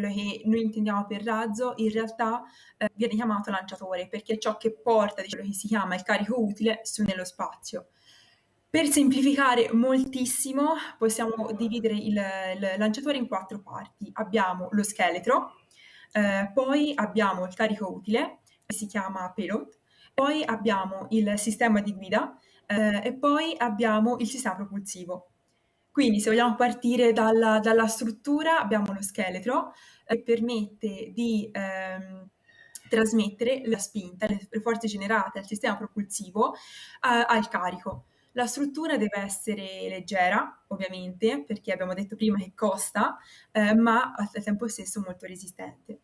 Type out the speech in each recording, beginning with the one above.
quello che noi intendiamo per razzo in realtà viene chiamato lanciatore, perché è ciò che porta quello che si chiama il carico utile su nello spazio. Per semplificare moltissimo, possiamo dividere il lanciatore in 4 parti. Abbiamo lo scheletro, poi abbiamo il carico utile, che si chiama payload, poi abbiamo il sistema di guida, e poi abbiamo il sistema propulsivo. Quindi se vogliamo partire dalla struttura, abbiamo lo scheletro, che permette di trasmettere la spinta, le forze generate al sistema propulsivo al carico. La struttura deve essere leggera, ovviamente, perché abbiamo detto prima che costa, ma al tempo stesso molto resistente.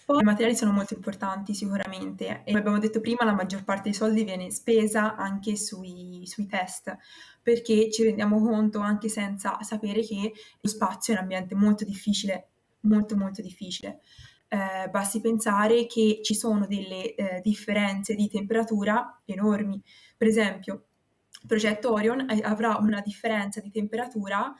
Poi i materiali sono molto importanti sicuramente e come abbiamo detto prima la maggior parte dei soldi viene spesa anche sui test, perché ci rendiamo conto anche senza sapere che lo spazio è un ambiente molto difficile, molto molto difficile. Basti pensare che ci sono delle differenze di temperatura enormi. Per esempio, il progetto Orion avrà una differenza di temperatura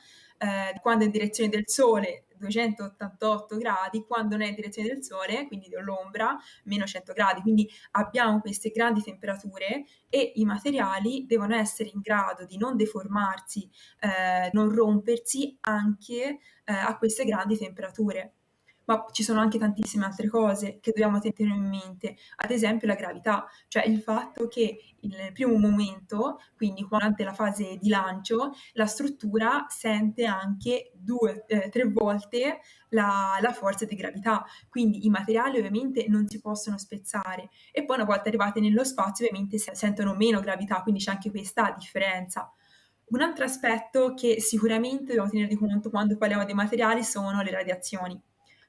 quando è in direzione del Sole 288 gradi, quando non è in direzione del Sole, quindi dell'ombra, meno 100 gradi. Quindi abbiamo queste grandi temperature e i materiali devono essere in grado di non deformarsi, non rompersi anche a queste grandi temperature. Ma ci sono anche tantissime altre cose che dobbiamo tenere in mente, ad esempio la gravità, cioè il fatto che nel primo momento, quindi durante la fase di lancio, la struttura sente anche 2, 3 volte la forza di gravità, quindi i materiali ovviamente non si possono spezzare e poi una volta arrivati nello spazio ovviamente sentono meno gravità, quindi c'è anche questa differenza. Un altro aspetto che sicuramente dobbiamo tenere di conto quando parliamo dei materiali sono le radiazioni,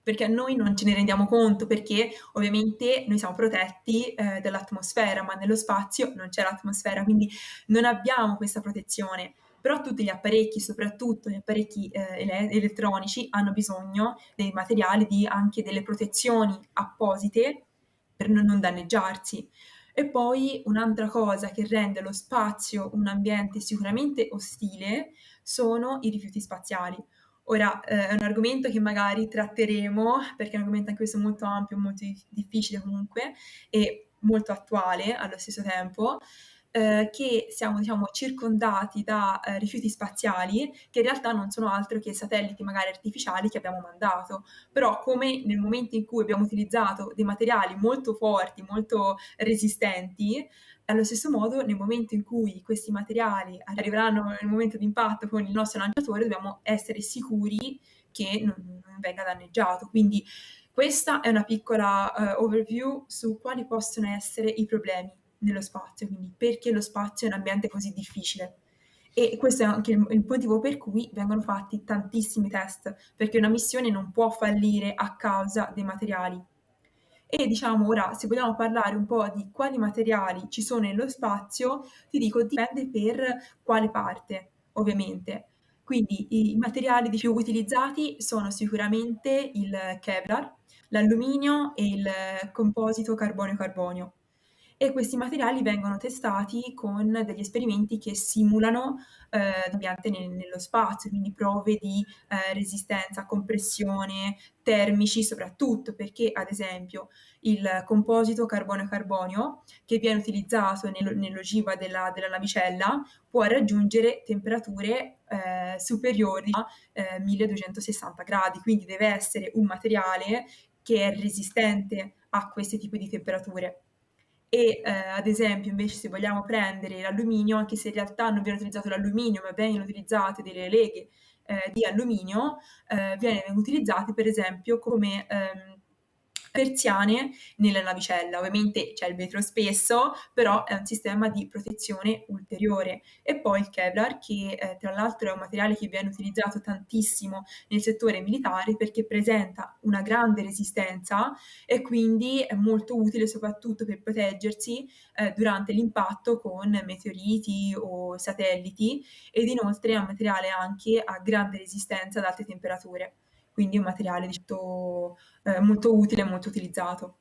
perché noi non ce ne rendiamo conto perché ovviamente noi siamo protetti dall'atmosfera, ma nello spazio non c'è l'atmosfera, quindi non abbiamo questa protezione. Però tutti gli apparecchi, soprattutto gli apparecchi elettronici, hanno bisogno dei materiali, di anche delle protezioni apposite per non danneggiarsi. E poi un'altra cosa che rende lo spazio un ambiente sicuramente ostile sono i rifiuti spaziali. Ora, è un argomento che magari tratteremo, perché è un argomento anche questo molto ampio, molto difficile comunque e molto attuale allo stesso tempo, che siamo diciamo circondati da, rifiuti spaziali che in realtà non sono altro che satelliti magari artificiali che abbiamo mandato. Però come nel momento in cui abbiamo utilizzato dei materiali molto forti, molto resistenti, allo stesso modo, nel momento in cui questi materiali arriveranno nel momento di impatto con il nostro lanciatore, dobbiamo essere sicuri che non venga danneggiato. Quindi questa è una piccola overview su quali possono essere i problemi nello spazio, quindi perché lo spazio è un ambiente così difficile. E questo è anche il motivo per cui vengono fatti tantissimi test, perché una missione non può fallire a causa dei materiali. E diciamo ora, se vogliamo parlare un po' di quali materiali ci sono nello spazio, ti dico dipende per quale parte, ovviamente. Quindi i materiali di più utilizzati sono sicuramente il Kevlar, l'alluminio e il composito carbonio-carbonio. E questi materiali vengono testati con degli esperimenti che simulano l'ambiente nello spazio, quindi prove di resistenza, compressione, termici soprattutto, perché ad esempio il composito carbonio-carbonio che viene utilizzato nell'ogiva della navicella può raggiungere temperature superiori a 1260 gradi, quindi deve essere un materiale che è resistente a questi tipi di temperature. E ad esempio invece se vogliamo prendere l'alluminio, anche se in realtà non viene utilizzato l'alluminio, ma vengono utilizzate delle leghe di alluminio, vengono utilizzate per esempio come persiane nella navicella. Ovviamente c'è il vetro spesso, però è un sistema di protezione ulteriore. E poi il Kevlar, che tra l'altro è un materiale che viene utilizzato tantissimo nel settore militare perché presenta una grande resistenza e quindi è molto utile soprattutto per proteggersi durante l'impatto con meteoriti o satelliti ed inoltre è un materiale anche a grande resistenza ad alte temperature. Quindi è un materiale molto utile e molto utilizzato.